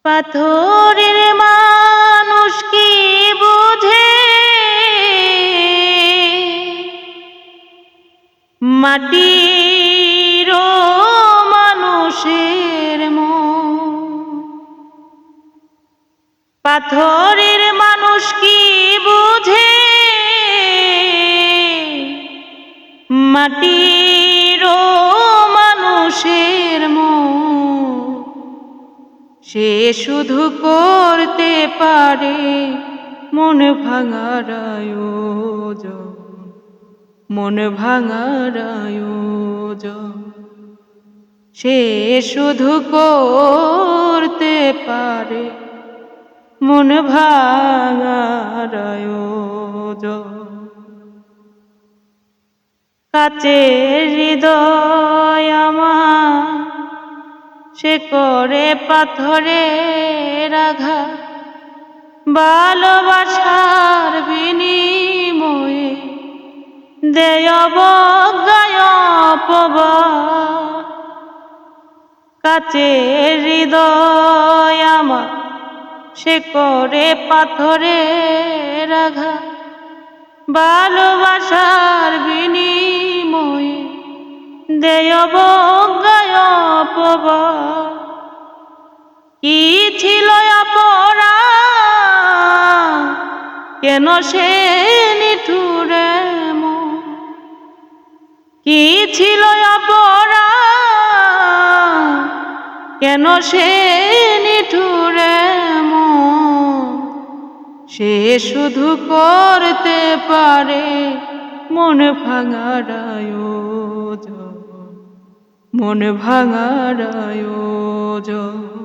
পাথরের মানুষ কি বুঝে মাটির মানুষের মন। পাথরের মানুষ কি বুঝে মাটির মানুষের মন। সে শুধু করতে পারে মন ভাঙার আয়োজন, মন ভাঙার আয়োজন। সে শুধু করতে পারে মন ভাঙার আয়োজন। কাচের হৃদয় আমার, সে করে পাথরের আঘাত। ভালোবাসার বিনিময়ে দেয় অবজ্ঞায় অপবাদ। কাচের হৃদয় আমার, সে করে পাথরের আঘাত। ভালোবাসার বিনিময়ে দেয় অবজ্ঞায় অপবাদ। কি ছিল অপরাধ, কেন সে নিঠুর এমন? কি ছিল অপরাধ, কেন সে নিঠুর এমন? সে শুধু করতে পারে মন ভাঙার আয়োজন, মন ভাঙার আয়োজন।